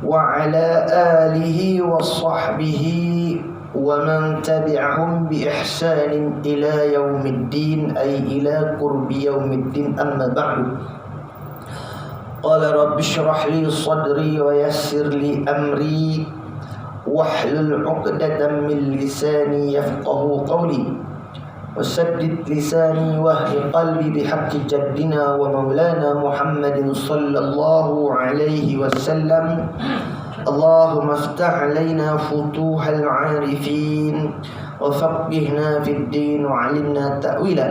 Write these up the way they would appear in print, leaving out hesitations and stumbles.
وعلى آله وصحبه ومن تبعهم بإحسان إلى يوم الدين أي إلى قرب يوم الدين. أما بعد، قال رب اشرح لي صدري ويسر لي أمري واحلل عقدة من لساني يفقه قولي وسدد لساني واهد قلبي بحق جدنا ومولانا محمد صلى الله عليه وسلم. اللهم افتح علينا فتوح العارفين وفقهنا في الدين وعلمنا تأويلا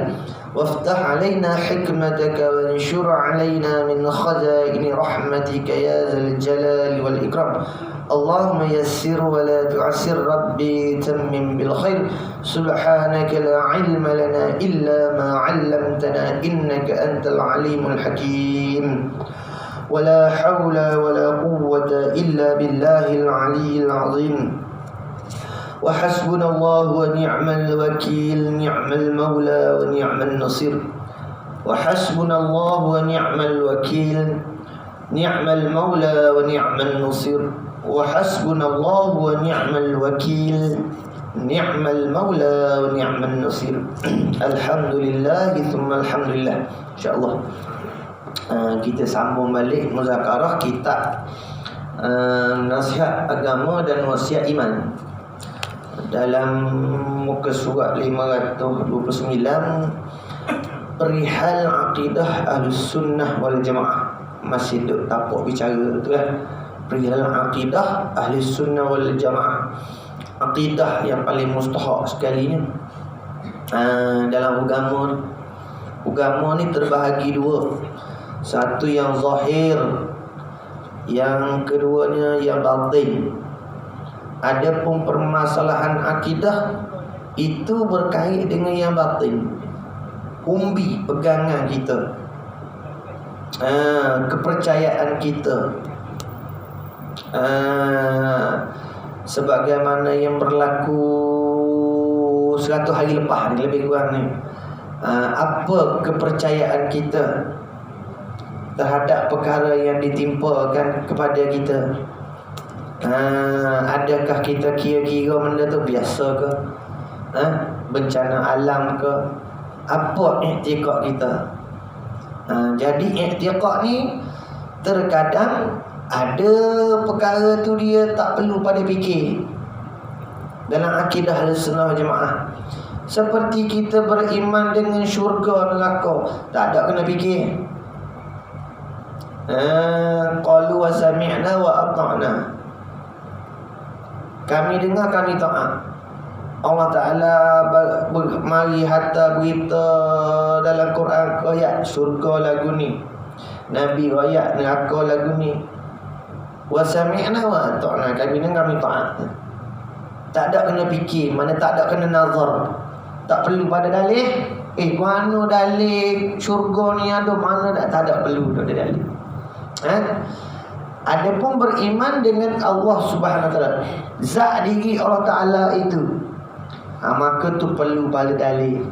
وافتح علينا حكمتك وانشر علينا من خزائن رحمتك يا ذا الجلال والإكرام. اللهم يسر ولا تعسر، ربي تمم بالخير. سبحانك لا علم لنا إلا ما علمتنا إنك أنت العليم الحكيم. ولا حول ولا قوة إلا بالله العلي العظيم. وحسبنا الله ونعم الوكيل، نعم المولى ونعم النصير. وحسبنا الله ونعم الوكيل، نعم المولى ونعم النصير. وحسبنا الله ونعم الوكيل، نعم المولى ونعم النصير. الحمد لله ثم الحمد لله. InsyaAllah kita sambung balik muzakarah kitab Nasihat Agama dan Wasiat Iman dalam muka surat 529, perihal akidah Ahlus Sunnah wal Jamaah. Masih duk tapak bicara tu kan, perihal akidah Ahlus Sunnah wal Jamaah, akidah yang paling mustahak sekali ni dalam agama. Agama ni terbahagi dua, satu yang zahir, yang keduanya yang batin. Adapun permasalahan akidah itu berkait dengan yang batin, umbi pegangan kita, kepercayaan kita, sebagaimana yang berlaku 100 hari lepas ni, lebih kurang ni. Apa kepercayaan kita terhadap perkara yang ditimpakan kepada kita? Adakah kita kira-kira benda tu biasa ke? Bencana alam ke? Apa i'tiqad kita? Jadi i'tiqad ni terkadang ada perkara tu dia tak perlu pada fikir dalam akidah Ahlussunnah wal Jamaah. Seperti kita beriman dengan syurga neraka, tak ada kena fikir. Qalu wa sami'na wa ata'na, kami dengar, kami taat. Allah Ta'ala mari hatta berita dalam Quran ayat syurga lagu ni, Nabi ayat neraka lagu ni. Wa sami'na wa ata'na, kami dengar, kami taat. Tak ada kena fikir, mana tak ada kena nazar, tak perlu pada dalih. Mana dalih syurga ni ada, mana tak ada perlu ada dalih. Adapun beriman dengan Allah Subhanahu Wa Taala, zat diri Allah Taala itu, maka tu perlu pada dalih.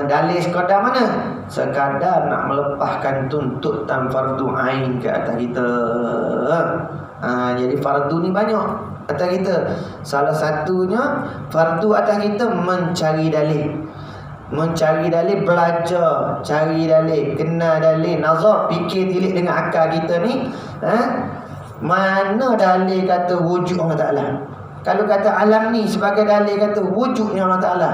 Dalih sekadar mana? Sekadar nak melepaskan tuntutan fardu ain ke atas kita. Jadi fardu ni banyak atas kita. Salah satunya fardu atas kita mencari dalih. Mencari dalih, belajar, cari dalih, kenal dalih, nazar, fikir tilik dengan akal kita ni. Mana dalih kata wujud Allah Ta'ala? Kalau kata alam ni sebagai dalih kata wujudnya Allah Ta'ala,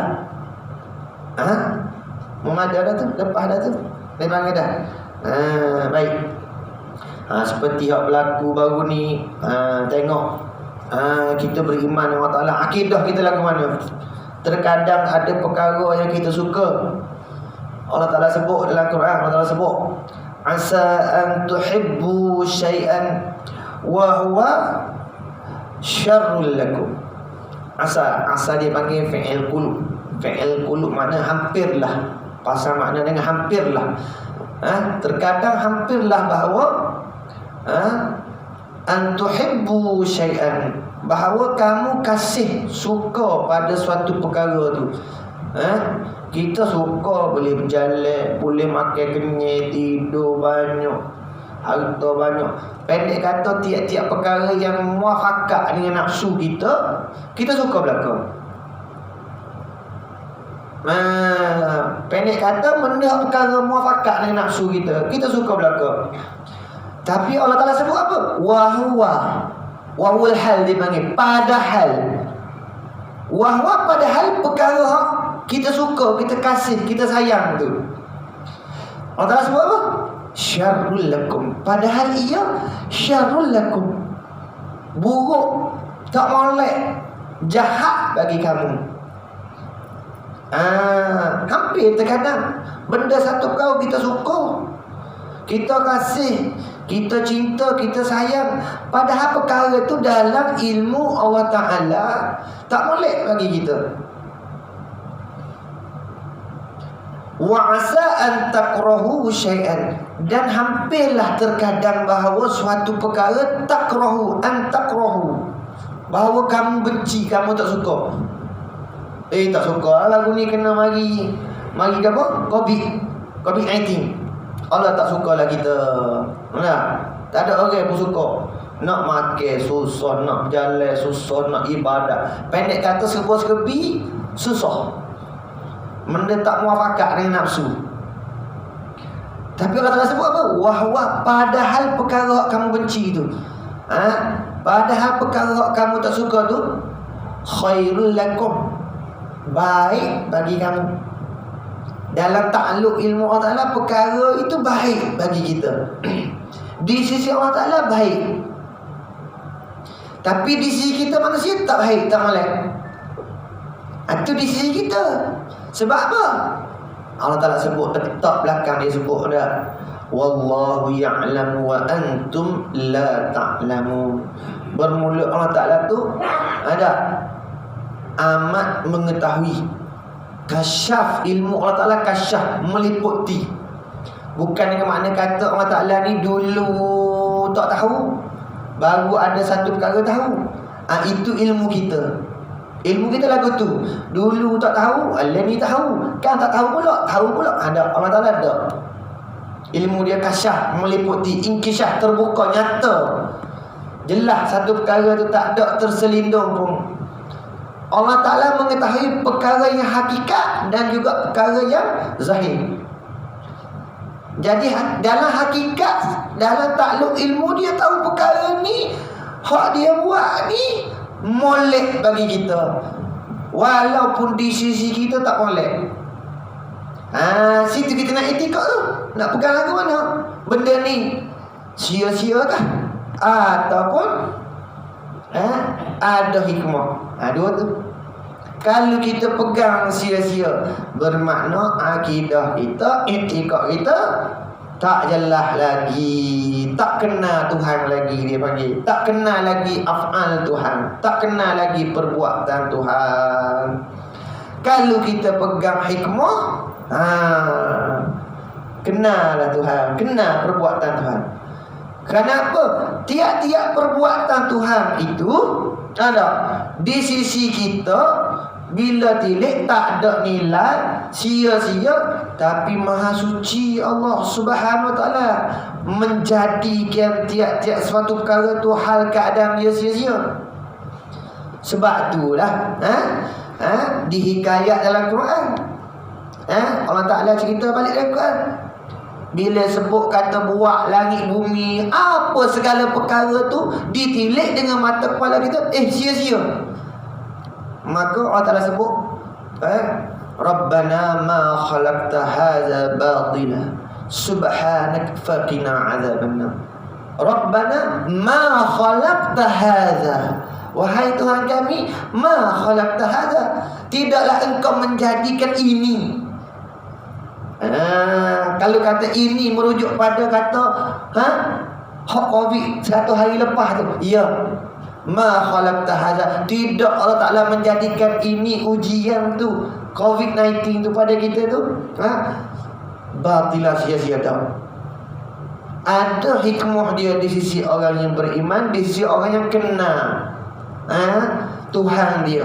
Muhammad dah tu, lepas dah tu, lepas dah. Baik. Seperti yang berlaku baru ni, tengok kita beriman dengan Allah Ta'ala, akidah kita lagu mana? Terkadang ada perkara yang kita suka. Allah Ta'ala sebut dalam Quran, Allah Ta'ala sebut asa an tuhibbu syai'an wa huwa syarrul lakum. Asa dia panggil fi'il qulub. Fi'il qulub makna hampirlah. Pasal makna dengan hampirlah. Terkadang hampirlah bahawa an tuhibbu syai'an, bahawa kamu kasih, suka pada suatu perkara tu. Kita suka boleh berjalan, boleh makan kenyai, tidur banyak, harta banyak. Pendek kata, tiap-tiap perkara yang muafakat dengan nafsu kita suka belaka. Pendek kata, benda perkara muafakat dengan nafsu kita suka belaka. Tapi Allah Ta'ala sebut apa? Wahul hal dipanggil, padahal. Wahwa padahal perkara kita suka, kita kasih, kita sayang tu, Allah Ta'ala sebut apa? Syarrul lakum, padahal ia syarrul lakum, buruk, tak molek, jahat bagi kamu. Hampir terkadang benda satu perkara kita suka, kita kasih, kita cinta, kita sayang, padahal perkara itu dalam ilmu Allah Ta'ala tak molek bagi kita. Wa asa an takrahu syai'an, dan hampirlah terkadang bahawa suatu perkara takrahu, an takrahu, bahawa kamu benci, kamu tak suka. Tak suka lagu ni kena mari apa? COVID-19. Allah tak suka lah kita. Tak ada orang pun suka. Nak makan susah, nak berjalan susah, nak ibadah. Pendek kata serba-serbi susah. Benda tak muafakat dengan nafsu. Tapi Allah Ta'ala sebut apa? Wahwa, padahal perkara kamu benci tu, padahal perkara kamu tak suka tu, khairul lakum, baik bagi kamu. Dalam takluk ilmu Allah Ta'ala, perkara itu baik bagi kita. Di sisi Allah Ta'ala baik, tapi di sisi kita manusia tak baik, tak molek. Itu di sisi kita. Sebab apa? Allah Ta'ala sebut letak belakang, dia sebut dah, wallahu ya'lamu wa antum la ta'lamun. Bermula Allah Ta'ala tu ada amat mengetahui. Kasyaf, ilmu Allah Ta'ala kasyaf, meliputi. Bukan dengan makna kata Allah Ta'ala ni dulu tak tahu, baru ada satu perkara tahu. Itu ilmu kita. Ilmu kita lagu tu, dulu tak tahu, Allah ni tahu. Kan tak tahu pula, tahu pula. Ada Allah Ta'ala ada. Ilmu dia kasyaf, meliputi, inkisyaf, terbuka, nyata. Jelas satu perkara tu tak ada terselindung pun. Allah Ta'ala mengetahui perkara yang hakikat dan juga perkara yang zahir. Jadi dalam hakikat, dalam takluk ilmu, dia tahu perkara ni, hak dia buat ni molek bagi kita, walaupun di sisi kita tak molek. Situ kita nak etika tu, nak pegang lagu mana benda ni sia-sia kah, ataupun ada hikmah. Dua tu. Kalau kita pegang sia-sia, bermakna akidah kita, etika kita tak jelas lagi, tak kenal Tuhan lagi, dia panggil. Tak kenal lagi af'al Tuhan, tak kenal lagi perbuatan Tuhan. Kalau kita pegang hikmah, kenal lah Tuhan, kenal perbuatan Tuhan. Kenapa? Tiap-tiap perbuatan Tuhan itu ada di sisi kita, bila tilik tak ada nilai, sia-sia. Tapi maha suci Allah Subhanahu Wa Ta'ala menjadikan tiap-tiap suatu perkara tu hal keadaan dia sia-sia. Sebab itulah dihikayat dalam Quran. Allah Ta'ala cerita balik dalam Quran, bila sebut kata buat langit bumi, apa segala perkara tu ditilik dengan mata kepala kita, sia-sia. Maka Allah Ta'ala sebut, Rabbana ma khalaqta hadza batila subhanak faqina azabannar. Rabbana ma khalaqta hadza, wahai Tuhan kami, ma khalaqta hadza, tidaklah engkau menjadikan ini. Kalau kata ini merujuk pada kata hak COVID 1 hari lepas tu, ya, ma khalaqta hadza, tidak Allah Ta'ala menjadikan ini ujian tu, COVID-19 tu pada kita tu batilah, sia-sia dah. Ada hikmah dia di sisi orang yang beriman, di sisi orang yang kenal Tuhan dia,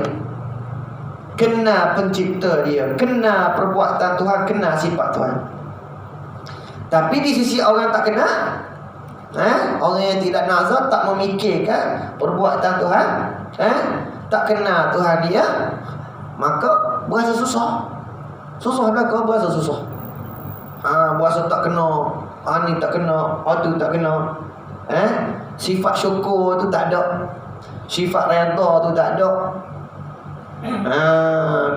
kenal pencipta dia, kenal perbuatan Tuhan, kenal sifat Tuhan. Tapi di sisi orang tak kenal, Orang yang tidak nazar, tak memikirkan perbuatan Tuhan, tak kenal Tuhan dia, maka berasa susah. Susah belaka, berasa susah. Berasa tak kena, ni tak kena, tu tak kena. Sifat syukur tu tak ada, sifat redha tu tak ada.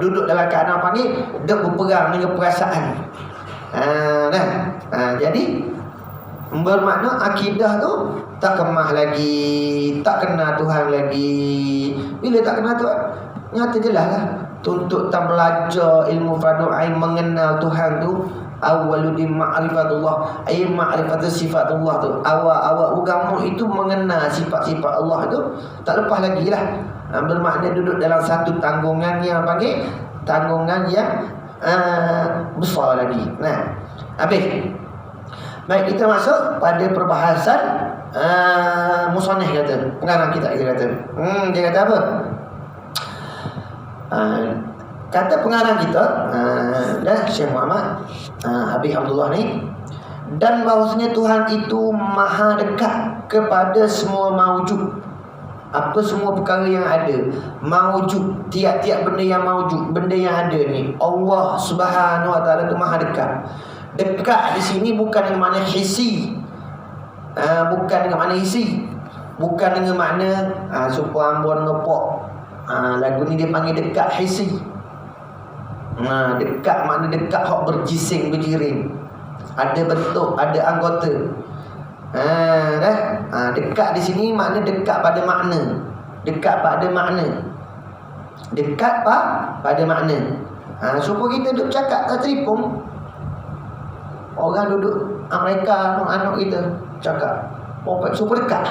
Duduk dalam keadaan panggil duk berperang dengan perasaan. Jadi bermakna akidah tu tak kemah lagi, tak kenal Tuhan lagi. Bila tak kenal Tuhan, nyata jelas lah. Tuntut tak belajar ilmu fardu ain, mengenal Tuhan tu awaludin ma'rifatullah, ay ma'rifatu sifatullah tu. Awal agama itu mengenal sifat-sifat Allah tu, tak lepas lagi lah. Bermakna duduk dalam satu tanggungan yang panggil tanggungan yang besar lagi. Habis. Baik, kita masuk pada perbahasan musannif kata, pengarang kita kata. Dia kata apa? Kata pengarang kita Syekh Muhammad Habib Abdullah ni, dan bahawasanya Tuhan itu maha dekat kepada semua maujud. Apa semua perkara yang ada, maujud, tiap-tiap benda yang maujud, benda yang ada ni, Allah Subhanahu Wa Taala tu maha dekat. Dekat di sini bukan dengan makna hisi, bukan dengan makna hisi, bukan dengan makna supaya ambon ngepok. Lagu ni dia panggil dekat hisi. Dekat makna dekat hok berjising berjiring, ada bentuk, ada anggota. Dekat di sini makna dekat pada makna, dekat pada makna, dekat pada makna. Supaya kita duduk cakap tak teripung. Orang duduk mereka anak kita cakap super dekat.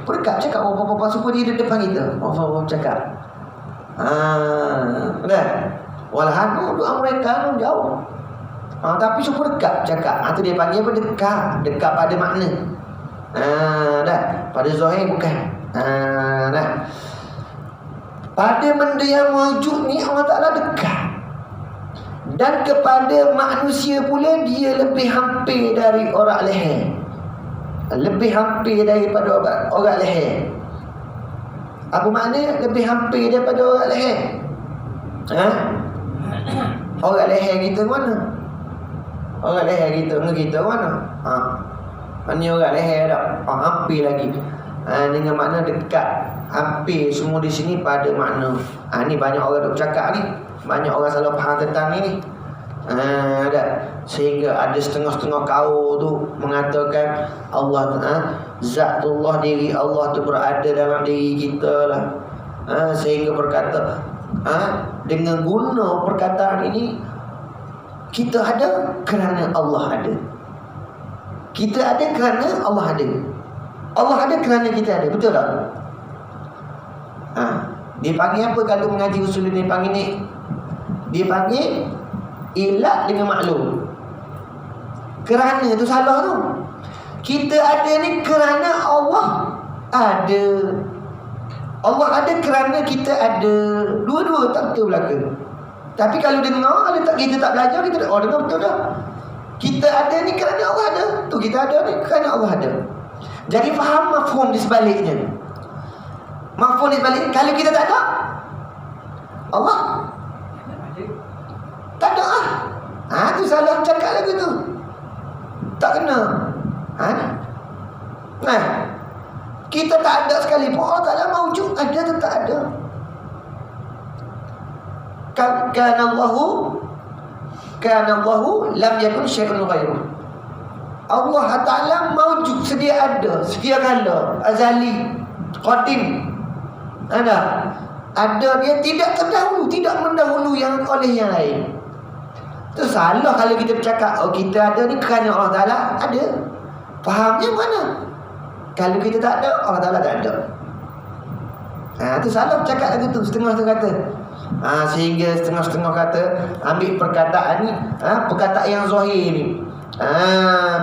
Dekat cakap apa-apa supaya dia depan kita. Apa cakap. Walahan duduk mereka jauh. Tapi super dekat cakap. Itu dia panggil apa? Dekat pada makna. Pada zahir bukan. Pada benda yang wujud ni Allah Ta'ala dekat. Dan kepada manusia pula dia lebih hampir dari orang leher. Lebih hampir daripada orang leher. Apa makna lebih hampir daripada orang leher? Orang leher kita mana? Orang leher kita dengan kita mana? Ni orang leher tak? Hampir lagi. Dengan makna dekat, hampir, semua di sini pada makna. Ni banyak orang duk cakap ni. Banyak orang salah faham tentang ni. Sehingga ada setengah-setengah kaum tu mengatakan Allah zatullah, diri Allah tu berada dalam diri kita lah. Sehingga berkata dengan guna perkataan ini, kita ada kerana Allah ada. Kita ada kerana Allah ada. Allah ada kerana kita ada. Betul tak? Dia panggil apa kalau mengaji usul ni? Panggil ni, dia panggil ilat dengan maklum. Kerana tu salah tu. Kita ada ni kerana Allah ada. Allah ada kerana kita ada. Dua-dua tak betul belaka. Tapi kalau dengar, kalau tak, kita tak belajar, kita dengar betul dah. Kita ada ni kerana Allah ada. Tu kita ada ni kerana Allah ada. Jadi faham mafhum di sebaliknya. Mafhum di sebalik. Kalau kita tak ada Allah tak ada tu salah cakap lagu tu. Tak kena. Kita tak ada sekali pun Allah Ta'ala mawujud. Ada tu tak ada. Kanallahu lam yakun syai'un ghairuh. Allah Ta'ala mawujud, sedia ada, sedia kala, azali, qadim. Ada dia tidak terdahulu, tidak mendahulu yang oleh yang lain. Itu salah kalau kita bercakap kita ada ni kerana Allah Ta'ala ada. Fahamnya mana? Kalau kita tak ada, Allah Ta'ala tak ada. Itu salah bercakap lagu tu, setengah-setengah kata. Sehingga setengah-setengah kata ambil perkataan ni, perkataan yang zahir ni.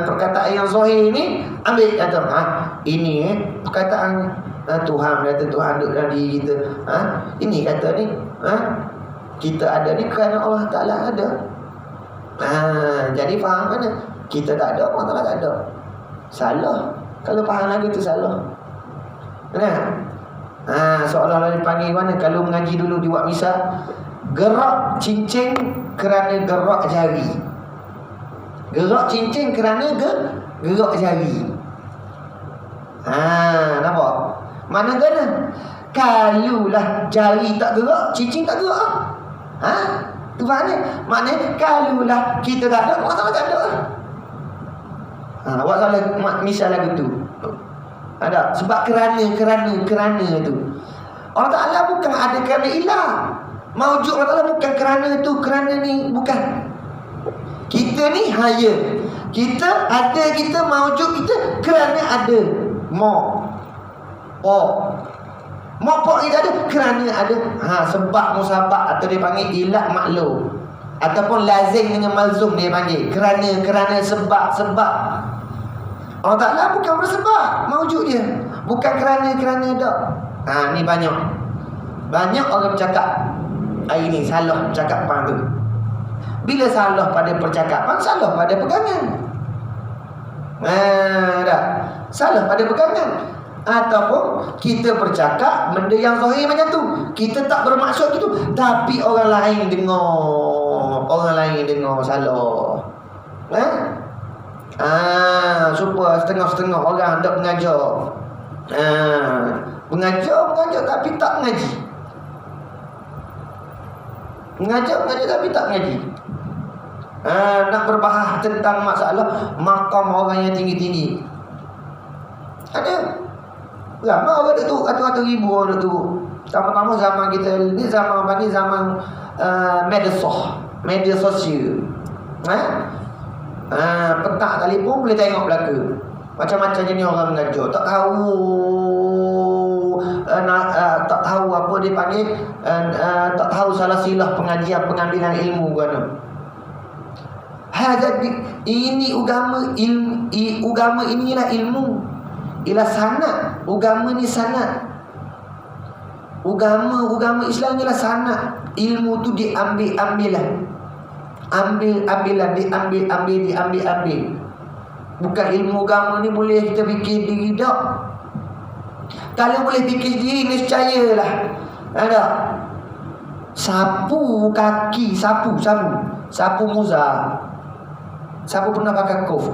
Perkataan yang zahir ni ambil kata ini perkataan Tuhan kata Tuhan duduk dalam diri kita. Ini kata ni kita ada ni kerana Allah Ta'ala ada. Jadi faham mana? Kita tak ada, Allah Ta'ala tak ada. Salah. Kalau faham lagu tu salah. Seolah-olah dipanggil mana? Kalau mengaji dulu dibuat misal, gerak cincin kerana gerak jari. Gerak cincin kerana gerak jari. Nampak? Mana kena? Kalulah jari tak gerak, cincin tak gerak. Tu faham ni? Maknanya kalulah kita tak ada, Allah tak ada. Awak salah misal lagu tu. Ada sebab kerana tu. Allah Ta'ala bukan ada kerana ilah. Maujud Allah Ta'ala bukan kerana tu, kerana ni, bukan. Kita ni haya. Kita ada, kita maujud kita kerana ada. Mopok kita ada kerana ada. Sebab musabak atau dia panggil ilah maklum. Ataupun lazim dengan malzum dia panggil. Kerana sebab. Allah Ta'ala bukan bersebab maujud dia. Bukan kerana tak. Ni banyak orang bercakap hari ni salah percakapan tu. Bila salah pada percakapan, salah pada pegangan. Dah. Salah pada pegangan. Ataupun kita bercakap benda yang zahir macam tu, kita tak bermaksud gitu, tapi orang lain dengar salah. Supaya setengah-setengah orang tak mengajar. Mengajar tapi tak mengaji. Mengajar tapi tak mengaji. Nak berbahas tentang masalah makam orang yang tinggi-tinggi. Ada ramai orang tu, ratus-ratus ribu orang tu. Pertama-tama zaman kita ni zaman apa ni, zaman media sosial. Petak telefon boleh tengok belaka. Macam-macam jenis orang mengajar. Tak tahu apa dia panggil, tak tahu salah silah pengajian pengambilan ilmu guna. Ini agama inilah ilmu. Ialah sanad. Agama ni sanad. Agama Islam ialah sanad. Ilmu tu diambil-ambilan. Diambil. Bukan ilmu agama ni boleh kita fikir diri tak. Kalau boleh fikir diri, niscayalah ada sapu kaki, sapu muza. Siapa pernah pakai kuf.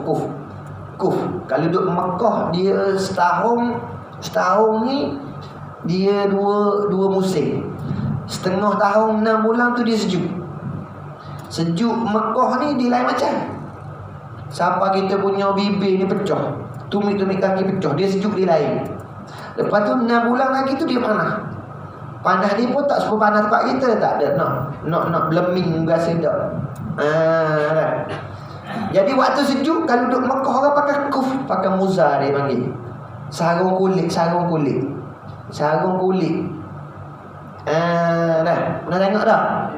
Kalau duduk Mekah, dia setahun ni dia dua musim. Setengah tahun 6 bulan tu dia sejuk. Sejuk Mekah ni dia lain macam. Siapa kita punya bibir ni pecah, tumit-tumit kaki pecah, dia sejuk dia lain. Lepas tu 6 bulan lagi tu dia panas. Panas dia pun tak seperti panas tempat kita. Tak ada nak beleming rasa tak. Jadi waktu sejuk, kalau duduk Mekah orang pakai kuf, pakai muza dia panggil. Sarung kulit. Dah, pernah tengok dah?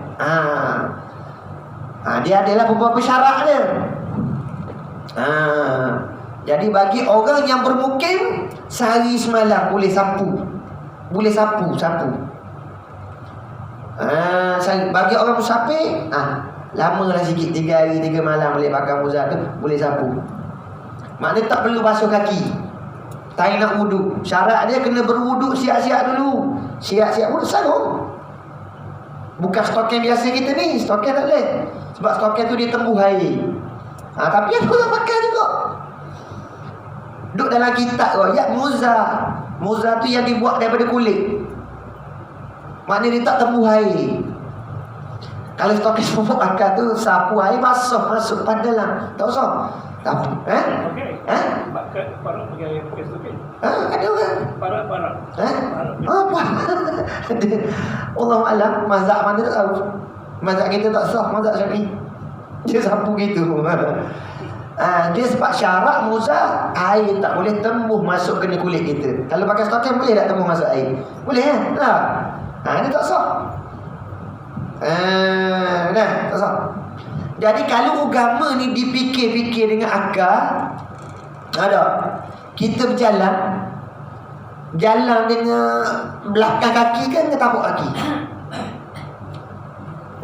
Dia adalah beberapa syarat dia. Jadi bagi orang yang bermukim, sehari semalam boleh sapu. Bagi orang musafir, lamalah sikit, 3 hari 3 malam boleh pakai muzah tu, boleh sapu. Maknanya tak perlu basuh kaki. Tak nak wuduk. Syarat dia kena berwuduk siap-siap dulu. Siap-siap wuduk sarung. Bukan stoken biasa kita ni. Stoken tak boleh. Sebab stoken tu dia tembus air. Tapi ada orang pakai juga. Duduk dalam kitab tu, ya muzah. Muzah tu yang dibuat daripada kulit. Maknanya dia tak tembus air. Kalau stokin semua pakai tu, sapu air basuh masuk pada dalam. Tak usah. Tapi Parak pakai stokin. Ada orang. Parak. Apa? Allahu'alam, mazhab mana tak tahu. Mazhab kita tak sah, mazhab Syafi'i. Dia sapu gitu. Dia sebab syarat muzah, air tak boleh tembus masuk kena kulit kita. Kalau pakai stokin boleh tak tembus masuk air? Boleh kan? Ini tak sah. Tak sah. Jadi kalau agama ni dipikir-fikir dengan akal, kita berjalan dengan belakang kaki kan, dengan tapak kaki.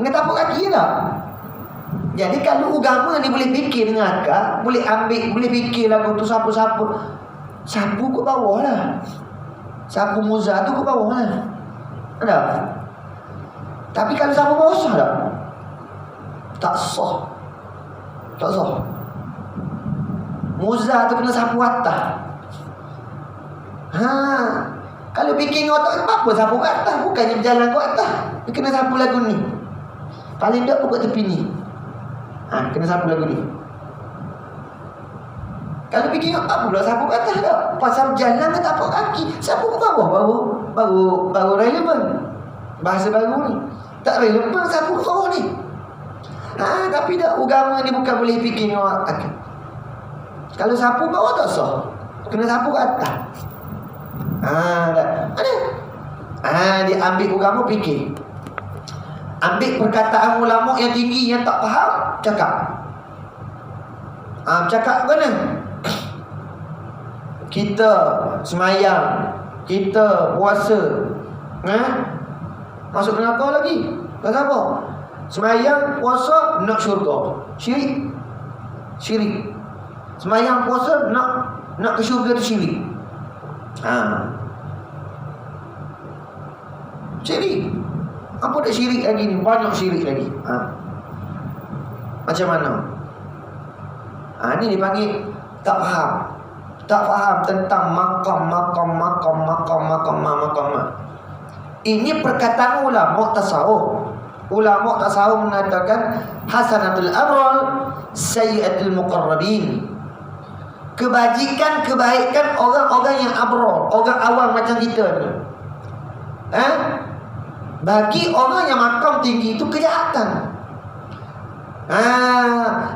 Dengan tapak kaki tak? Jadi kalau agama ni boleh fikir dengan akal, boleh ambil, boleh fikir lagu tu sapu-sapu. Sapu ke bawah lah. Sapu muzah tu ke bawah lah. Ada? Tapi kalau sapu bawah sah tak? Tak sah. Tak sah. Muzah tu kena sapu atas. Kalau fikir dengan otak, apa sapu ke atas? Bukannya berjalan ke atas. Dia kena sapu lagu ni. Paling tak pukul tepi ni. Kena sapu lagu ni. Kalau fikir apa pula sapu ke atas tak? Pasal jalan ke tapak kaki, sapu ke bawah baru relevan. Bahasa baru ni. Tak relevan sapu ke bawah ni. Tapi tak, agama ni bukan boleh fikir dengan akal. Kalau sapu bawah tak sah. Kena sapu ke atas. Dia ambil agama fikir. Ambil perkataan ulama yang tinggi yang tak faham, cakap. Cakap mana? Kita semayang, kita puasa, masuk neraka lagi. Tak apa. Semayang, puasa, nak syurga. Syirik. Semayang, puasa, nak ke syurga tu syirik. Syirik. Apa dah syirik lagi ni? Banyak syirik lagi. Macam mana? Ni dipanggil tak faham. Tak faham tentang makam. Ini perkataan ulama tasawuf. Ulama tasawuf mengatakan hasanatul abrar, sayyiatul muqarrabin. Kebaikan orang-orang yang abrar, orang awam macam kita ni. Bagi orang yang makam tinggi itu kejahatan.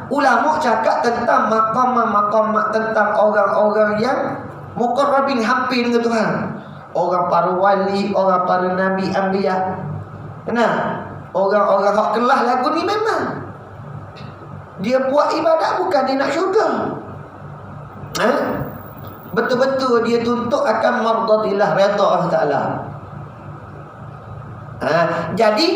Ulama cakap tentang makam, tentang orang-orang yang muqarrabin, hampir dengan Tuhan. Orang para wali, orang para nabi, anbiya. Orang-orang hak kelah lagu ni memang dia buat ibadat bukan dia nak syurga. Betul-betul dia tuntut akan mardatillah, redha Allah Ta'ala. Jadi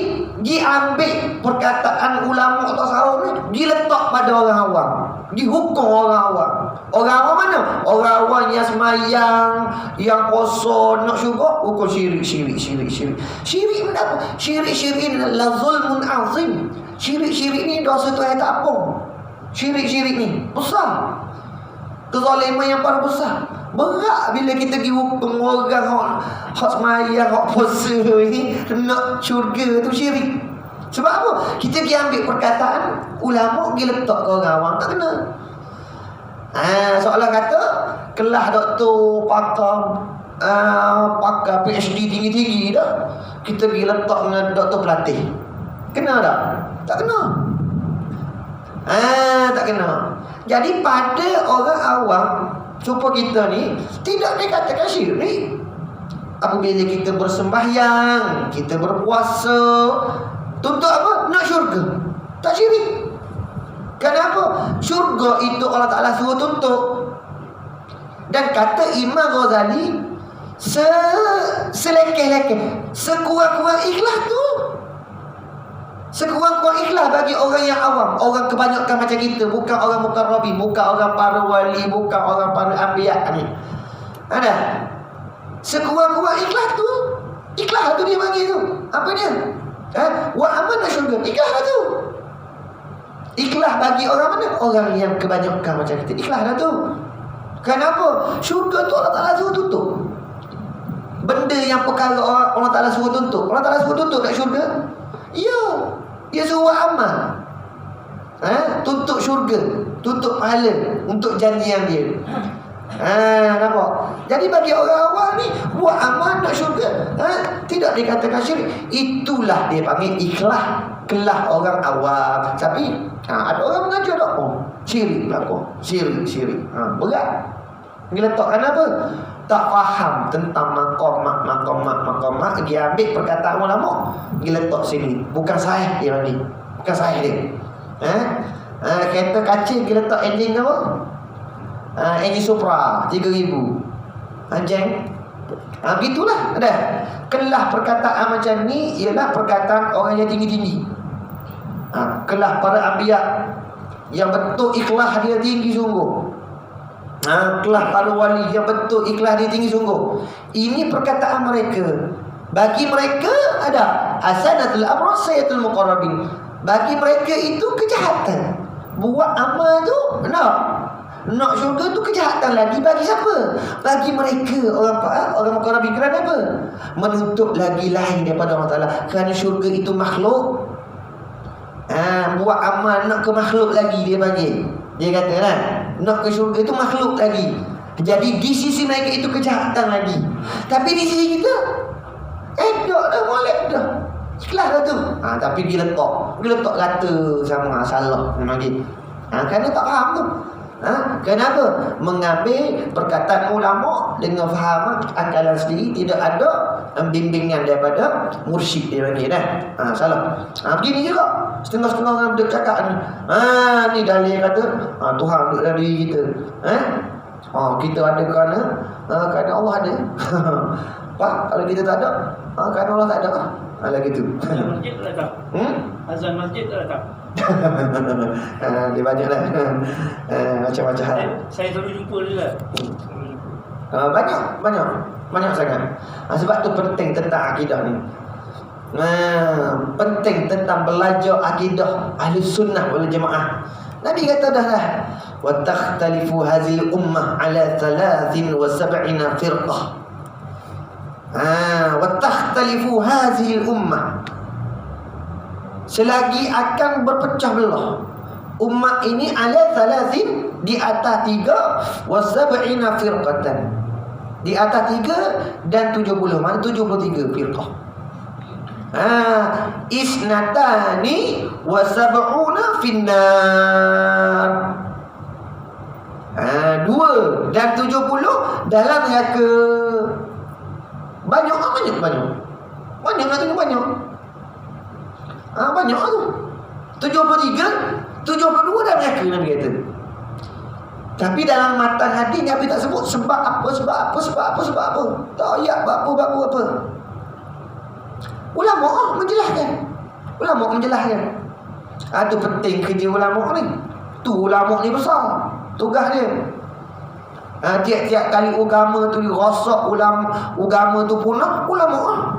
diambil perkataan ulama tasawuf ni, diletak pada orang awam, dihukum orang awam. Orang awam mana? Orang awam yang semayang, yang puasa, nak syurga, hukum syirik. Syirik ni apa? Syirik ni adalah zulmun azim. Syirik ni dosa tu yang tak apa. Syirik ni besar. Kezaliman yang paling besar. Berat bila kita pergi hukum orang hak semayang, hak puasa ni nak syurga tu syirik. Sebab apa? Kita pergi ambil perkataan ulama, pergi letak ke orang awam, tak kena. Seolah kata kelah doktor pakar PhD tinggi-tinggi dah, kita pergi letak dengan doktor pelatih. Kena tak? Tak kena. Tak kena. Jadi pada orang awam, supaya kita ni tidak dikatakan syirik. Apabila kita bersembahyang, kita berpuasa, tuntut apa? Nak syurga. Tak syirik. Kenapa? Syurga itu Allah Ta'ala suruh tuntut. Dan kata Imam Ghazali, selekeh-lekeh, sekurang-kurang ikhlas tu, sekurang-kurang ikhlas bagi orang yang awam, orang kebanyakan macam kita, bukan orang muqarrabin, bukan orang para wali, bukan orang para anbiya ni. Ada sekurang-kurang ikhlas tu. Ikhlas tu dia panggil tu. Apa dia? Wa amanah syurga. Ikhlas tu. Ikhlas bagi orang mana? Orang yang kebanyakan macam kita. Ikhlas dah tu. Kenapa? Syurga tu Allah Ta'ala suruh tutup. Benda yang perkara Allah Ta'ala suruh tutup. Allah Ta'ala suruh tutup kat syurga. Ya. Dia suruh amal. Tutup syurga, tutup pahala untuk janjian dia. Nampak? Jadi bagi orang awam ni, buat amal nak syurga, tidak dikatakan syirik. Itulah dia panggil ikhlas, kelah orang awam. Tapi ada orang mengajar tak? Syirik belakang. Syirik. Berat. Dia letakkan apa? Tak faham tentang makam. Dia ambil perkataan ulama, dia letak sini. Bukan sahih dia ni. Bukan sahih dia. Kereta kacil dia letak enjin apa? Enjin Supra 3,000. Anjing. Begitulah. Ada. Kelah perkataan macam ni ialah perkataan orang yang tinggi-tinggi. Kelas para anbiya yang betul ikhlas dia tinggi sungguh. Kelas para wali yang betul ikhlas dia tinggi sungguh. Ini perkataan mereka. Bagi mereka ada hasanatul abrar sayyatul muqarrabin. Bagi mereka itu kejahatan. Buat amal tu nak syurga tu kejahatan lagi. Bagi siapa? Bagi mereka orang muqarrabin. Kerana apa? Menuntut lagi lain daripada Allah Ta'ala. Kerana syurga itu makhluk. Buat amal nak ke makhluk lagi dia bagi. Dia kata lah, nak ke syurga itu makhluk lagi. Jadi di sisi mereka itu kejahatan lagi. Tapi di sisi kita dah molek dah. Ikhlas dah tu. Tapi dia letak kata sama salah memang dia. Kerana tak faham tu. Kenapa? Mengambil perkataan ulama dengan fahaman akalan sendiri, tidak ada bimbingan daripada mursyid dia bagi dah. Salah. Begini juga. Setengah-setengah orang bercakap ni. Ni dalil kata Tuhan duduk dalam diri kita. Kita ada kerana Allah ada. Pak, kalau kita tak ada, kerana Allah tak ada. Lagi tu. Azan masjid tak? Azan masjid tak? Dia banyak lah. Macam-macam hal. Saya selalu jumpa juga. Banyak sangat. Sebab tu penting tentang akidah ni. Penting tentang belajar akidah ahli sunnah wal jamaah. Nabi kata dah lah, wa takhtalifu hazil ummah ala 73 firqah. Wa takhtalifu hazil ummah, selagi akan berpecah belah umat ini ala 30, di atas 3, wa 70 firqatan, di atas 3 dan 70, mana 73 firqah. Isnatani wa 70 finnar. 2 dan 70 dalam neraka. Banyak lah tu. Banyak tu. 73, 72 dalam neraka Nabi kata. Tapi dalam matan hadis Nabi tak sebut sebab apa. Tak ayat apa. Ulama menjelaskan. Itu penting kerja ulama ni. Ulama ni besar tugas dia. Tiap-tiap kali agama tu dirosak, agama tu punah, ulama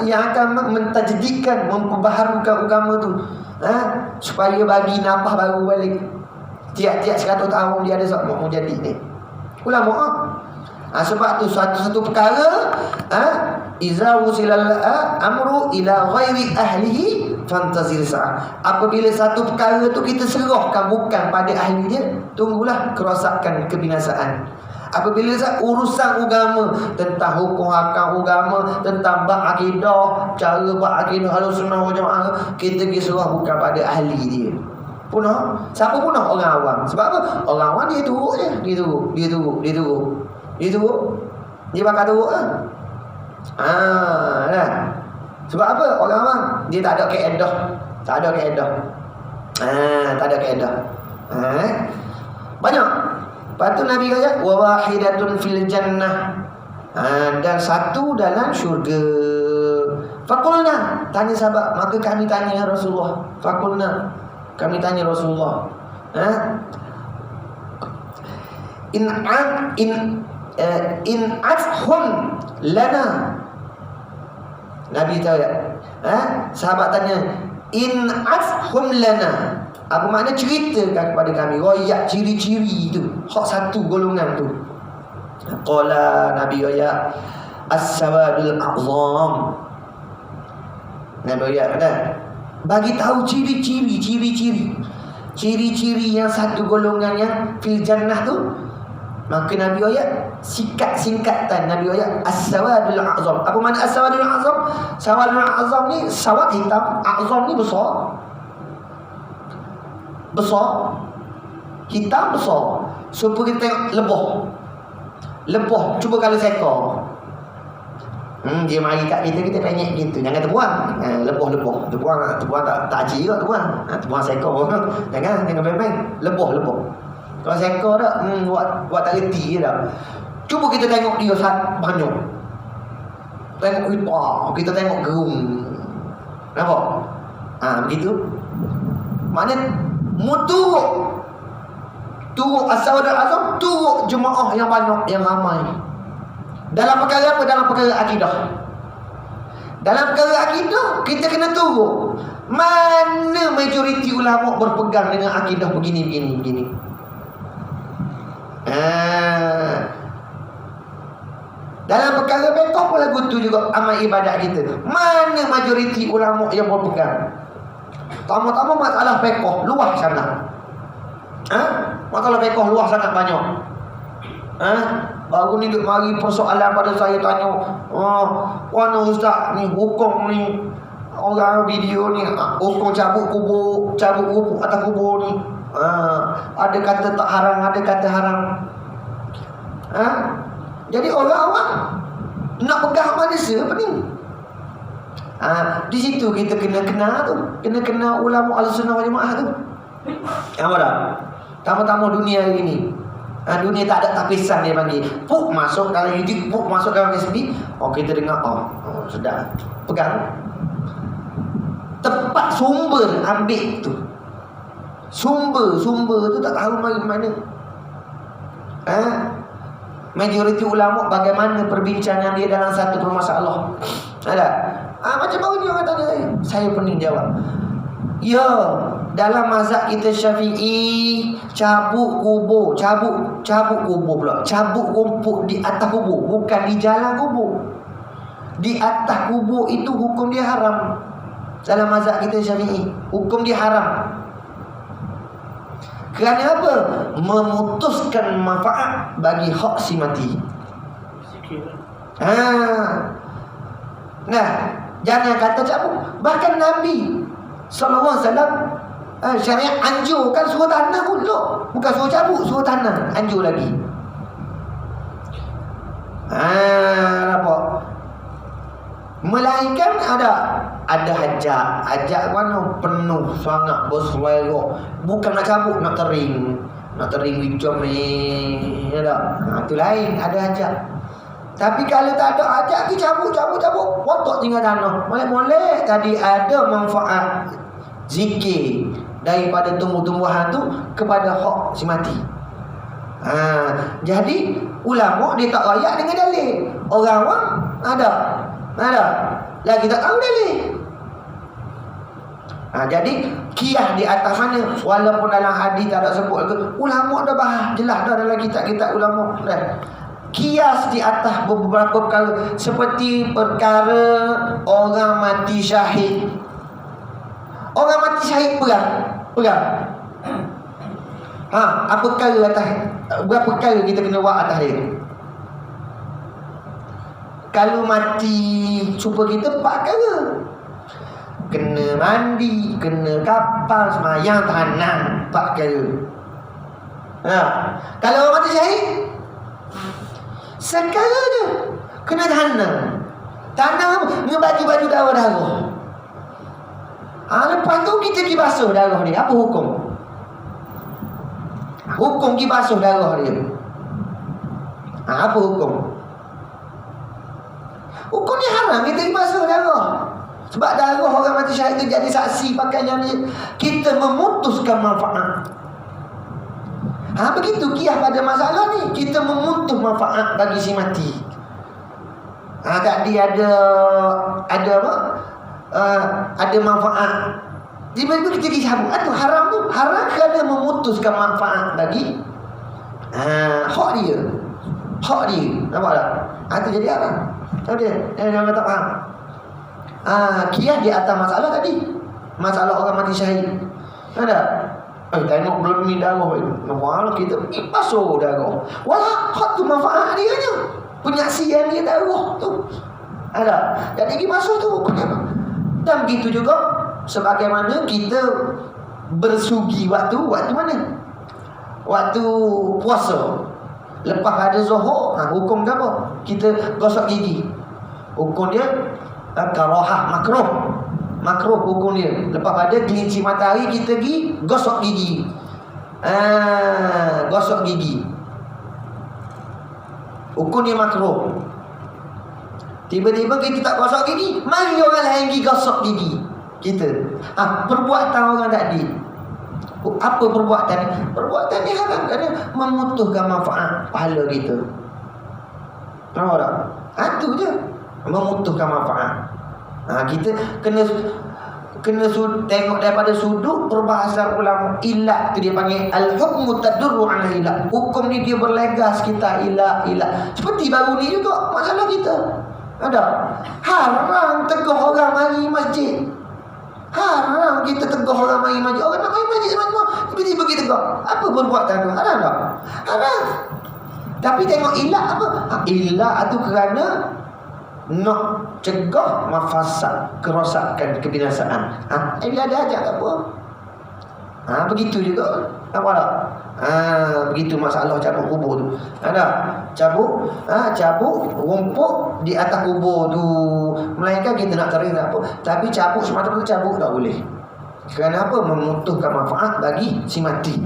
yang akan mentajdidkan, memperbaharukan agama tu, supaya bagi nafas baru balik. Tiap-tiap 100 tahun dia ada seorang mujadid ni. Ulama. Sebab tu satu perkara, iza wusilal amru ila ghairi ahlihi fantazir sa'ah. Apabila satu perkara tu kita serahkan bukan pada ahli dia, tunggulah kerosakan, kebinasaan. Apabila urusan agama, tentang hukum hakam agama, tentang bab akidah, cara bab akidah Ahlussunnah wal Jamaah, kita serah bukan pada ahli dia. Punah. Siapa punah? Orang awam. Sebab apa? Orang awam dia turut je. Dia bakal turut lah. Sebab apa? Orang awam dia tak ada kaedah. Tak ada kaedah. Banyak. Lepas tu Nabi kata wa wahidatun fil jannah. Dan satu dalam syurga. Faqulna, tanya sahabat, maka kami tanya Rasulullah. Faqulna, kami tanya Rasulullah. In afhum lana. Nabi tahu tak? Sahabat tanya, in afhum lana. Apa makna ceritakan kepada kami royak ciri-ciri tu, hak satu golongan tu. Qala Nabi royak as-sawadul a'zam. Nabi royak kata, bagi tahu ciri-ciri yang satu golongan yang fil jannah tu. Maka Nabi ayat singkatan Nabi ayat as-sawadul a'zam. Apa makna as-sawadul a'zam? Sawadul a'zam ni sawad hitam, a'zam ni besar. Hitam besar. Supaya kita tengok lebah cuba kalau seekor. Dia mari kat kita penyek gitu. Jangan terbuang. Lebah. Terbuang tak aci juga terbuang. Terbuang seekor. Jangan main-main. Lebah. Kalau seekor dah buat tak reti je dah. Cuba kita tengok dia banyak. Tengok kita tengok gerung. Nampak? Begitu. Maknanya turut as-saudara azam, turut jemaah yang banyak, yang ramai. Dalam perkara apa? Dalam perkara akidah. Dalam perkara akidah, kita kena turut. Mana majoriti ulama berpegang dengan akidah begini. Dalam perkara fiqh pun lagu tu juga amal ibadat kita. Mana majoriti ulama yang berpegang? Tama-tama masalah fiqh luas sangat. Masalah fiqh luas sangat banyak. Baru ni duk mari persoalan pada saya tanya, mana ustaz ni hukum ni orang video ni hukum cabut kubur atas kubur ni. Ada kata tak haram, ada kata haram. Jadi orang-orang nak pegang manusia apa ni? Di situ kita kena tu, kena ulama Ahlussunnah wal Jamaah tu. Apa dah? Tama-tama dunia hari ni. Dunia tak ada tapisan dia panggil. Puk masuk dalam YouTube, puk masuk dalam Facebook. Kita dengar, sedap. Pegang. Tempat sumber ambil tu. Sumber tu tak tahu mari mana. Majoriti ulama bagaimana perbincangan dia dalam satu permasalah. Ada. Macam baru ni orang tanya saya pening jawab. Ya, dalam mazhab kita Syafi'i, cabut kubur pula. Cabut rumput di atas kubur, bukan di jalan kubur. Di atas kubur itu hukum dia haram. Dalam mazhab kita Syafi'i, hukum dia haram. Kerana apa? Memutuskan manfaat bagi hak si mati. Nah, jangan kata cabut. Bahkan Nabi sallallahu alaihi wasallam syariat anjurkan suruh tanah pula. Bukan suruh cabut, suruh tanah. Anjur lagi. Nampak? Melainkan ada hajat mana penuh sangat berselera, bukan nak cabut, nak tering hijau ni, ada. Tu lain, ada hajat. Tapi kalau tak ada hajat, kita cabut, potong tinggal tanah. Boleh tadi ada manfaat zikir daripada tumbuh-tumbuhan tu kepada hak si mati. Jadi ulama dia tak layak dengan dalil. Orang-orang ada lagi tak tahu dalil. Jadi qiyas di atas mana, walaupun dalam hadis tak ada sebut ke, ulama dah bahas jelas dah dalam kitab-kitab ulama dah. Qiyas di atas beberapa perkara, seperti perkara orang mati syahid. Orang mati syahid perang. Apa perkara atas, berapa perkara kita kena buat atas dia? Kalau mati cuba kita 4 perkara. Kena mandi, kena kapal, semayang, tanam, 4 perkara. Kalau orang mati syahid, sekala je. Kena tanam apa? Ngebagi baju darah. Lepas tu kita pergi basuh darah dia. Apa hukum? Hukum pergi basuh darah dia. Apa hukum? Hukum ni haram kita pergi basuh darah. Sebab darah orang mati syahid itu jadi saksi pakaian dia. Kita memutuskan manfaat. Begitu qiyas pada masalah ni. Kita memutus manfaat bagi si mati. Tadi ada apa? Ada manfaat. Tiba-tiba kita pergi cabut. Itu haram tu. Haram kerana memutuskan manfaat bagi hak dia. Nampak tak? Itu jadi haram. Tahu dia? Jangan tak faham. Qiyas di atas masalah tadi. Masalah orang mati syahid. Ada? Tengok belum ni darah. Walau kita basuh darah. Walau hak tu manfaat dia je. Penyaksian dia darah tu. Ada? Jadi pergi basuh tu. Dan begitu juga sebagaimana kita bersugi waktu mana? Waktu puasa. Lepas ada zuhur, hukum dia apa? Kita gosok gigi. Hukum dia karahah, makruh hukum dia. Lepas pada gelincir matahari kita pergi gosok gigi. Gosok gigi. Hukum dia makruh. Tiba-tiba kita tak gosok gigi, mari orang lain pergi gosok gigi kita. Perbuatan orang tadi Apa perbuatan ni? Perbuatan ni haram kerana memutuskan manfaat pahala kita. Nampak tak? Itu je. Memutuskan manfaat. Kita kena tengok daripada sudut perbahasan ulama. Ilat tu dia panggil al-hukmu tadurru ala ilat. Hukum ni dia berlegas kita ilat. Seperti baru ni juga masalah kita. Ada haram tegur orang mari masjid. Haram kita tegur orang mari masjid. Orang nak mari masjid semua tiba-tiba kita tegur. Apa perbuatan tu? Haram tak? Haram. Tapi tengok ilat apa? Ilat tu kerana nak cegah mafasad, kerosakan, kebinasaan. Bila ada ajak tak apa. Begitu juga. Nampak tak? Begitu masalah cabut kubur tu. Ada cabut rumput di atas kubur tu. Melainkan kita nak tarik tak apa. Tapi cabut semata-mata cabut tak boleh. Kerana apa? Memutuskan manfaat bagi si mati.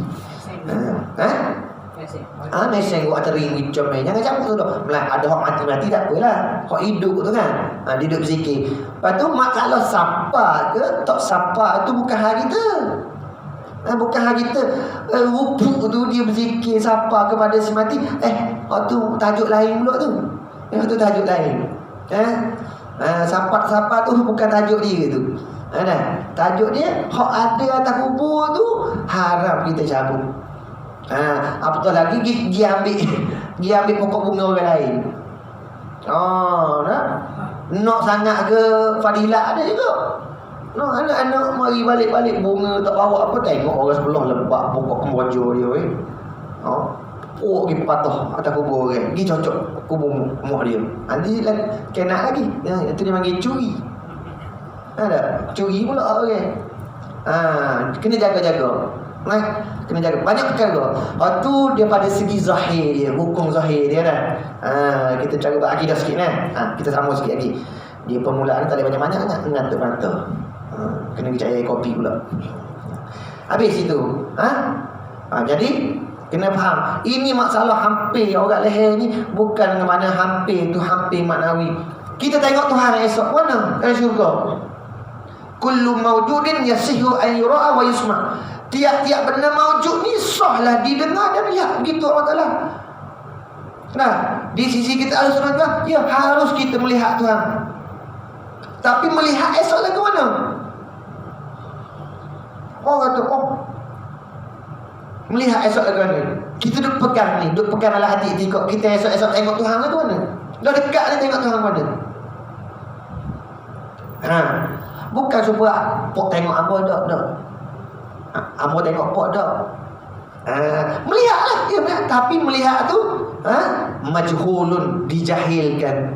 Meseng buat tering macam ni. Jangan cabut tu dah. Ada hak mati-mati tak apalah. Hak hidup tu kan. Dia duduk berzikir. Lepas tu masalah sapa ke tak sapa tu bukan hal kita. Bukan hal kita. Rupuk tu dia berzikir sapa kepada si mati. Hak tu tajuk lain pula tu. Yang tu tajuk lain. Sapa tu bukan tajuk dia tu. Tajuk dia hak ada atas kubur tu haram kita cabut. Apatah lagi dia ambil pokok bunga orang lain. Nak sangat ke fadilat ada juga. Anak-anak mari balik-balik bunga tak bawa apa, tengok orang sebelah lebat pokok kemboja dia weh. Pergi patah atas kubur orang. Pergi cocok kubur mak dia. Nanti kena lagi. Itu dia panggil curi. Ada curi pula orang. Kena jaga-jaga. Kena jaga. Banyak perkara. Tu daripada segi zahir dia, hukum zahir dia kan. Kita cara berakidah sikit kan. Kita sama sikit lagi. Dia permulaan tak ada banyak-banyak kan, ngantuk mata. Kena percaya kopi pula. Habis itu. Jadi kena faham. Ini masalah hampir orang leher ni bukan mana hampir tu hampir maknawi. Kita tengok Tuhan esok mana? Dalam syurga. Kullu mawjudin yasihu an yura'a wa yusma'. Tiap-tiap benda maujud ni sahlah didengar dan lihat. Begitu Allah Ta'ala. Di sisi kita Ahlussunnah, ya harus kita melihat Tuhan. Tapi melihat esok lagu mana? Orang kata, melihat esok lagu mana? Kita duk pegang ni, duk pegang dalam hati kita. Kita esok-esok tengok Tuhan lagu mana? Dah dekat ni tengok Tuhan mana? Bukan supaya pok tengok apa dak. Amo tengok pok dak. Melihatlah dia melihat. Tapi melihat tu majhulun, dijahilkan.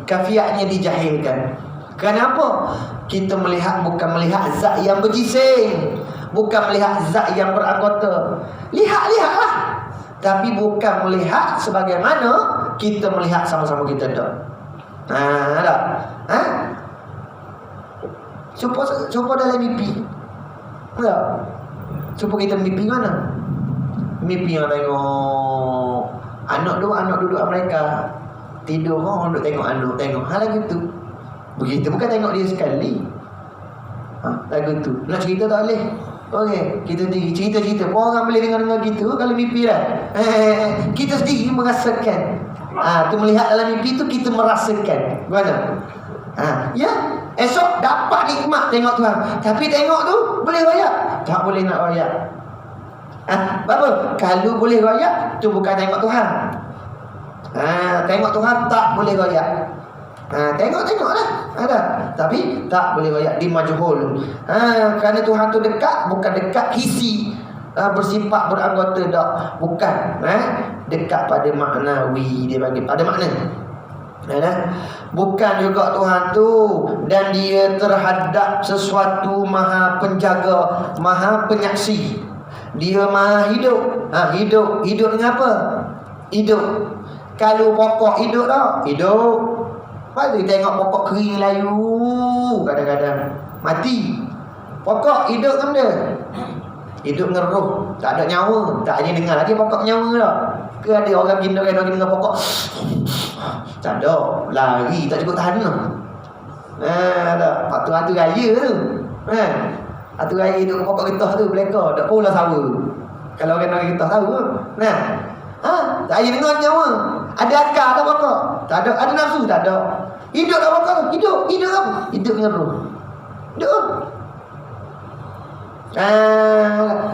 Kafiatnya dijahilkan. Kenapa? Kita melihat bukan melihat zat yang berjising, bukan melihat zat yang beranggota. Lihatlah. Tapi bukan melihat sebagaimana kita melihat sama-sama kita dak. Tak? Cuba dalam mimpi. Tak? Cuba kita mimpi mana? Mimpi yang tengok anak duduk mereka tidur, duduk tengok anak, tengok hal lagu tu. Begitu bukan tengok dia sekali. Lagu tu nak cerita tak boleh. Okey, kita sendiri cerita-cerita. Orang boleh dengar gitu kalau mimpi dah. Kita sendiri merasakan. Tu melihat dalam mimpi tu kita merasakan. Mana? Ya, esok dapat nikmat tengok Tuhan. Tapi tengok tu boleh royak? Tak boleh nak royak. Apa? Kalau boleh royak, tu bukan tengok Tuhan. Tengok Tuhan tak boleh royak. Tengok-tengoklah. Tapi tak boleh royak di majhul. Kerana Tuhan tu dekat, bukan dekat hisi. Bersifat beranggota tak. Bukan. Dekat pada maknawi, dia panggil pada makna. Bukan juga Tuhan tu, dan dia terhadap sesuatu maha penjaga, maha penyaksi. Dia maha hidup. Hidup dengan apa? Hidup. Kalau pokok hidup tak? Hidup. Lepas tu tengok pokok kering layu, kadang-kadang mati. Pokok hidup kan dia? Hidup dengan roh, tak ada nyawa. Tak hanya dengar lagi pokok nyawa tak? Ke ada orang ginda dengan pokok? Tak ada, lari tak cukup tahan tu. Ada hantu raya tu. Atu air duk pokok getah tu belaka, dak pula sawa. Kalau orang getah tahu. Nah. Air dengan nyawa. Ada akal tak pokok? Tak ada. Ada nafsu tak ada. Hidup tak pokok? Hidup apa? Hidup dengan roh. Hidup.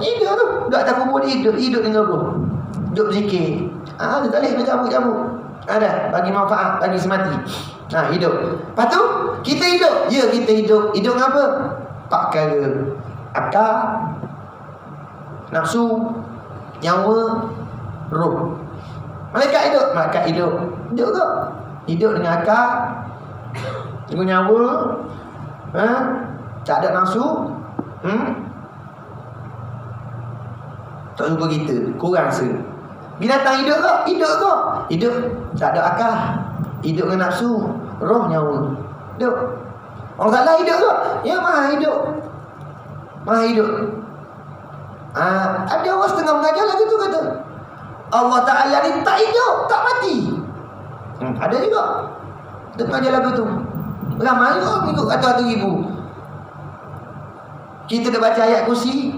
Hidup tu. Dak tak kubur hidup dengan roh. Hidup zikir. Dia tak boleh cabut-cabut. Ada bagi manfaat, bagi semati. Hidup. Lepas tu kita hidup. Ya, kita hidup. Hidup dengan apa? 4 perkara. Akal, nafsu, nyawa, roh. Malaikat hidup. Hidup ke? Hidup dengan akal, dengan nyawa, tak ada nafsu, tak lupa kita, kurang rasa. Binatang hidup ke? Hidup, tak ada akal, hidup dengan nafsu, roh, nyawa. Hidup. Allah Ta'ala hidup ke? Ya, maha hidup. Ada orang setengah mengajar lagu tu kata Allah Ta'ala ni tak hidup, tak mati. Ada juga dia mengajar lagu tu. Ramai juga mengikut kata 1,000. Kita dah baca ayat kursi,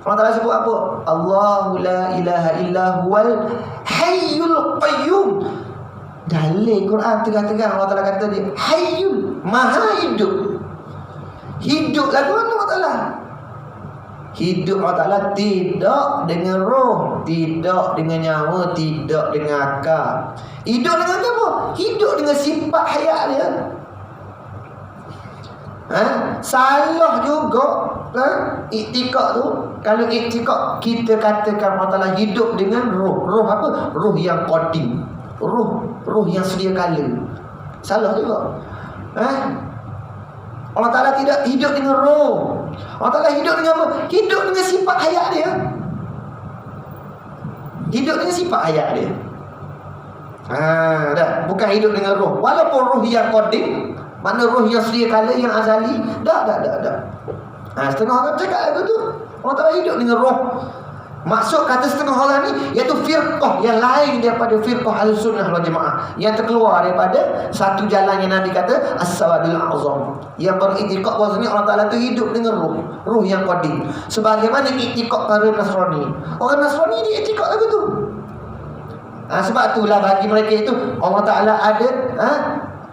Allah Ta'ala sebut apa? Allahu la ilaha illa huwal hayyul qayyum. Dalam Quran tegang-tegang Allah Ta'ala kata dia hayyul, maha hidup. Hidup lagu mana Allah Ta'ala? Hidup Allah Ta'ala tidak dengan roh, tidak dengan nyawa, tidak dengan akal. Hidup dengan apa? Hidup dengan sifat hayat dia. Salah juga iktikad tu. Kalau iktikad kita katakan Allah Ta'ala hidup dengan roh. Roh apa? Roh yang qadim. Roh yang sedia kala. Salah juga. Allah Ta'ala tidak hidup dengan roh. Allah Ta'ala hidup dengan apa? Hidup dengan sifat hayat dia. Hidup dengan sifat hayat dia. Dah. Bukan hidup dengan roh. Walaupun roh yang qadim, mana roh yang sedia kala, yang azali. Dah. Setengah orang cakap lagu tu Allah Ta'ala hidup dengan roh. Maksud kata setengah orang ni iaitu firqah yang lain daripada firqah Ahlussunnah wal Jamaah, yang terkeluar daripada satu jalan yang Nabi kata As-Sawadul A'zam, yang beriktikad bahawasanya Allah Ta'ala tu hidup dengan roh yang qadim, sebagaimana iktikad para Nasrani. Orang Nasrani dia iktikad lagu tu. Sebab itulah bagi mereka itu Allah Ta'ala ada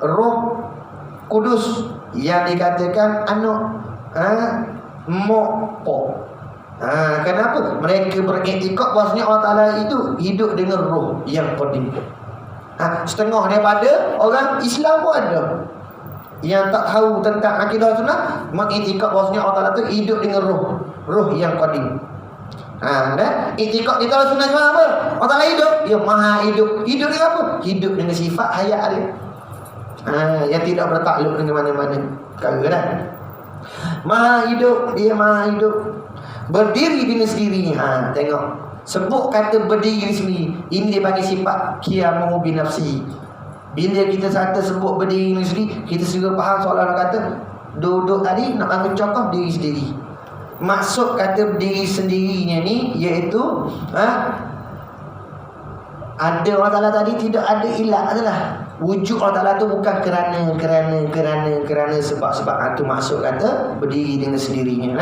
roh kudus yang dikatakan anak mokpo. Kenapa? Mereka beriktikad bahawasanya Allah Ta'ala itu hidup dengan roh yang qadim. Setengah daripada orang Islam pun ada yang tak tahu tentang akidah sunnah, mengiktikad bahawasanya Allah Ta'ala itu hidup dengan roh yang qadim. Iktikad kita sunnah macam apa? Allah Ta'ala hidup, dia maha hidup. Hidup dengan apa? Hidup dengan sifat hayat dia, yang tidak bertakluk dengan mana-mana perkara dah. Maha hidup, dia maha hidup. Berdiri dengan sendirinya. Tengok, sebut kata berdiri sendiri, ini dia panggil sifat qiyamu bi nafsi. Bila kita kata sebut berdiri dengan sendiri, kita segera faham soalan kata duduk tadi nak bangun contoh diri sendiri. Maksud kata berdiri sendirinya ni iaitu ada Allah Ta'ala tadi tidak ada ilah adalah wujud Allah Ta'ala tu bukan kerana sebab itu maksud kata berdiri dengan sendirinya.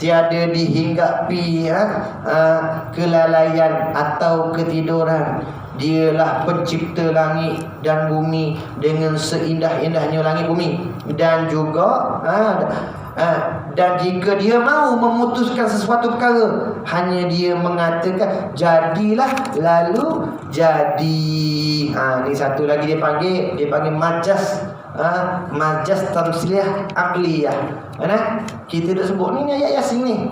Tiada dihinggapi kelalaian atau ketiduran. Dialah pencipta langit dan bumi dengan seindah-indahnya langit bumi. Dan juga dan jika dia mahu memutuskan sesuatu perkara, hanya dia mengatakan jadilah, lalu jadi. Ni satu lagi dia panggil majaz. Majaz tamsiliyah aqliyah. Kita dah sebut ni ayat Yasin ni.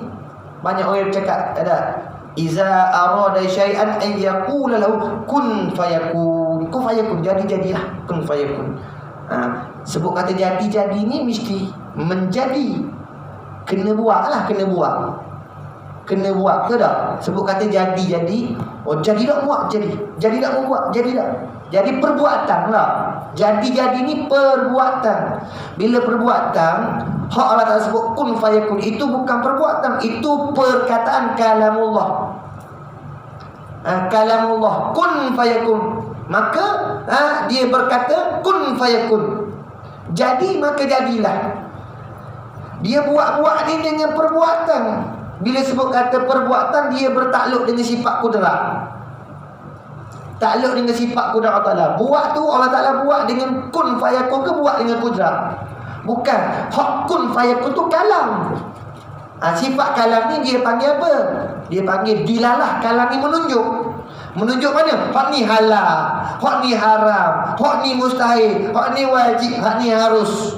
Banyak orang bercakap ada iza arada syai'an ay yaqula lahu kun fayakun. Kun fayakun, jadilah, kun fayakun. Sebut kata jadi ni mesti menjadi. Kena buat ke tak? Sebut kata jadi. Oh, jadi tak buat, jadi tak buat, jadi tak. Jadi perbuatan lah. Jadi ni perbuatan. Bila perbuatan, hak Allah Ta'ala sebut kun fayakun, itu bukan perbuatan, itu perkataan kalamullah. Kalamullah kun fayakun. Maka dia berkata kun fayakun. Jadi maka jadilah. Dia buat-buat ni dengan perbuatan. Bila sebut kata perbuatan, dia bertakluk dengan sifat kudrat. Takluk dengan sifat kudrat Allah Ta'ala. Buat tu Allah Ta'ala buat dengan kun fayakun ke buat dengan kudrat? Bukan. Hak kun fayakun tu kalam. Sifat kalam ni dia panggil apa? Dia panggil dilalah. Kalam ni menunjuk. Menunjuk mana? Hak ni halal, hak ni haram, hak ni mustahil, hak ni wajib, hak ni harus.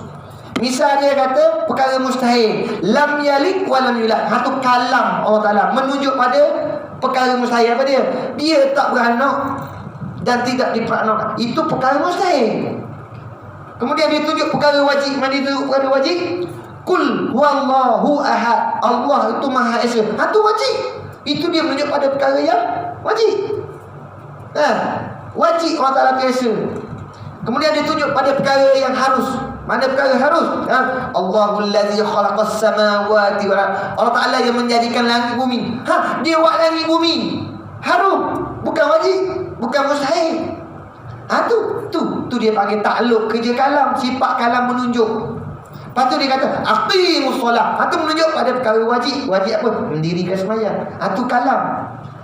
Misal dia kata perkara mustahil, lam yalid wa lam yulad. Tu kalam Allah Ta'ala menunjuk pada perkara mustahil. Apa dia? Dia tak beranak dan tidak diperanak. Itu perkara mustahil. Kemudian dia tunjuk perkara wajib. Mana dia tunjuk perkara wajib? Kul huwallahu ahad. Allah itu Maha Esa. Tu wajib. Itu dia menunjuk pada perkara yang wajib. Wajib Allah Ta'ala Esa. Kemudian dia tunjuk pada perkara yang harus. Mana perkara harus? Allahul ladzi khalaqas samawati wal ardh. Allah Ta'ala yang menjadikan langit bumi. Dia buat langit bumi. Harus. Bukan wajib, bukan mustahil. Tu dia panggil takluk kerja kalam. Sifat kalam menunjuk. Lepas tu dia kata aqimus solah. Tu menunjuk pada perkara wajib. Wajib apa? Mendirikan sembahyang. Tu kalam.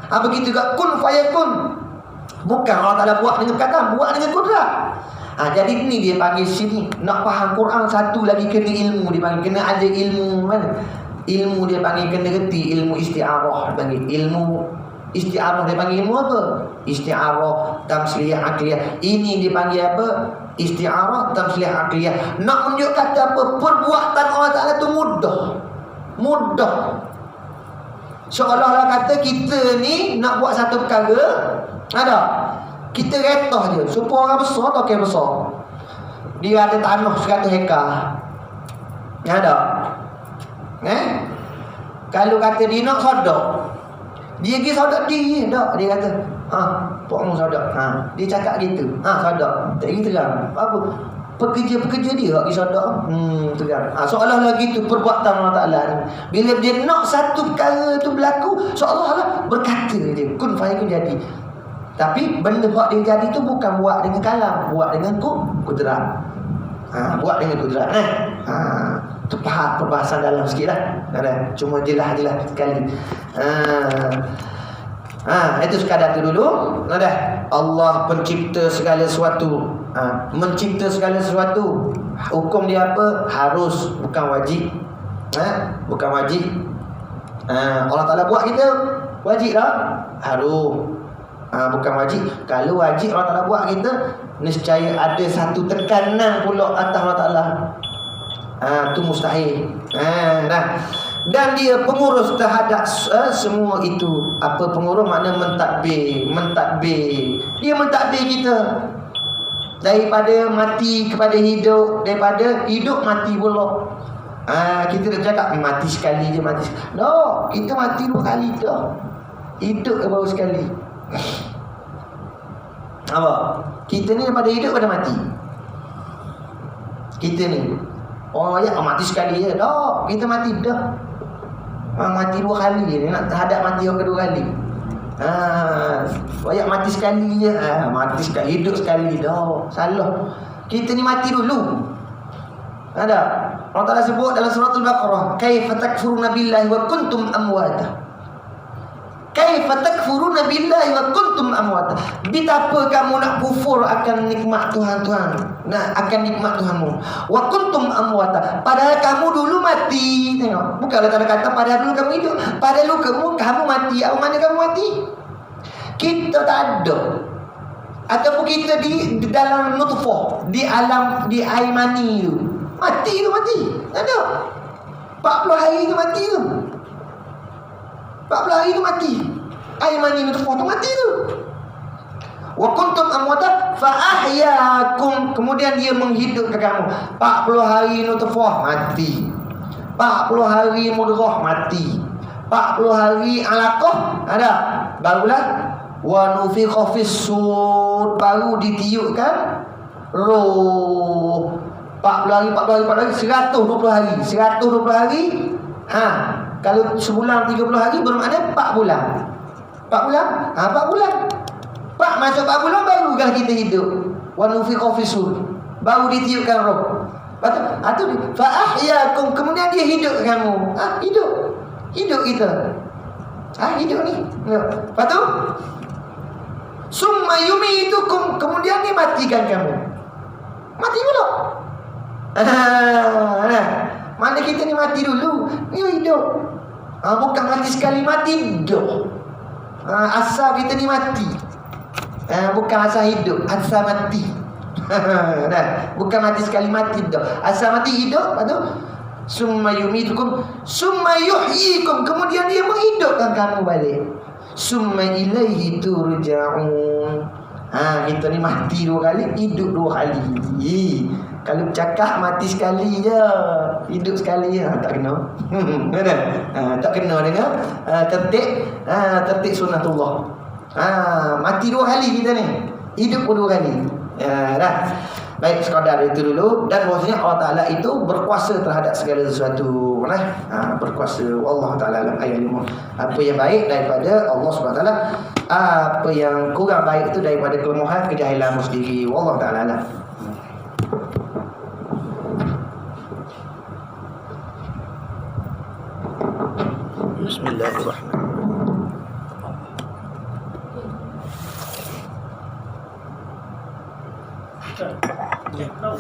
Begitu juga kun fayakun. Bukan Allah Ta'ala buat dengan perkataan, buat dengan kudrat. Jadi ni dia panggil sini. Nak faham Quran, satu lagi kena ilmu. Dia panggil kena ada ilmu mana? Ilmu dia panggil kena reti ilmu isti'arah. Dia panggil ilmu isti'arah. Dia panggil ilmu apa? Isti'arah, tamsiliyah, akliyah. Ini dia panggil apa? Isti'arah, tamsiliyah, akliyah. Nak menunjuk kata apa? Perbuatan Allah Ta'ala tu mudah. Seolah-olah kata kita ni nak buat satu perkara, kita retah je. Supaya orang besar atau orang besar, dia ada tanah 100 hektar. Kalau kata dia nak sodok, dia pergi sodok diri tak. Dia kata pok mu sodok. Dia cakap gitu. Sodok. Tak gitu kan. Apa? Pekerja-pekerja dia pergi sodok. Tegang. Seolah-olah gitu perbuatan Allah Ta'ala ni. Bila dia nak satu perkara tu berlaku, seolah-olah berkata dia kun fayakun jadi. Tapi benda buat dia jadi tu bukan buat dengan kalam, buat dengan kudrat. Buat dengan kudrat. Tu faham perbahasan dalam sikit lah. Cuma jelas sekali. Itu sekadar tu dulu. Allah pencipta segala sesuatu. Mencipta segala sesuatu. Hukum dia apa? Harus, bukan wajib. Bukan wajib. Allah Ta'ala buat kita wajib tak? Harus. Bukan wajib. Kalau wajib Allah Ta'ala buat kita, nescaya ada satu tekanan pula atas Allah Ta'ala. Itu mustahil. Dan dia pengurus terhadap semua itu. Apa pengurus? Makna mentadbir. Dia mentadbir kita daripada mati kepada hidup, daripada hidup mati pula. Kita dah cakap mati sekali je, mati. No, kita mati 2 kali dah. Hidup baru sekali. Apa? Kita ni daripada hidup pada mati. Kita ni mati sekali je. Dah, kita mati dah. Mati 2 kali je. Nak hadap mati yang kedua kali. Mati sekali je. Mati sekali, hidup sekali dah. Salah. Kita ni mati dulu. Ada Allah Ta'ala sebut dalam surah Al-Baqarah, kaifa takfuruna billahi wa kuntum amwata. Kaifa takfuruna billahi wa kuntum amwata. Betapa kamu nak kufur akan nikmat Tuhan, akan nikmat Tuhanmu. Wa kuntum amwata. Padahal kamu dulu mati. Tengok, bukan Allah Ta'ala kata padahal dulu kamu hidup. Padahal dulu kamu mati. Apa mana kamu mati? Kita tak ada. Ataupun kita di dalam nutfah, di air mani tu. Mati. Tak ada. 40 hari tu mati tu. 40 hari tu mati. Air mani nutfah tu mati tu. Wa kuntum amwata fa ahyakum. Kemudian dia menghidupkan kamu. 40 hari nutfah mati. 40 hari mudghah mati. 40 hari alaqah ada. Barulah wa nufikha fis-sur, baru ditiupkan roh. 40 hari 120 hari. 120 hari. Kalau sebulan 30 hari bermakna 4 bulan. 4 bulan? 4 bulan. Masuk 4 bulan baru kita hidup. Wa nufikha fis-sur, baru ditiupkan roh. Betul. Fa ahyakum, kemudian dia hidup kamu. Hidup kita. Hidup ni. Betul? Summa yumitukum, kemudian dia matikan kamu. Mati pula. Mana kita ni mati dulu, ni hidup. Bukan mati sekali, mati hidup. Asal kita ni mati. Bukan asal hidup, asal mati. Bukan mati sekali, mati hidup. Asal mati hidup, betul? Summa yumitukum, summa yuhyikum, kemudian dia menghidupkan kamu balik. Summa ilaihi turja'un. Kita ni mati 2 kali, hidup 2 kali. Kalau cakap mati sekali je, hidup sekali je, tak kena. Tak kena dengan tertib sunnatullah. Mati 2 kali kita ni, hidup pun 2 kali. Dah. Baik, sekadar itu dulu. Dan bahasanya Allah Ta'ala itu berkuasa terhadap segala sesuatu. Berkuasa. Allah Ta'ala dalam ayat 5. Apa yang baik daripada Allah SWT, apa yang kurang baik itu daripada kelemahan, kejahilanmu sendiri. Allah Ta'ala alam. Bismillahirrahmanirrahim. Tak tahu.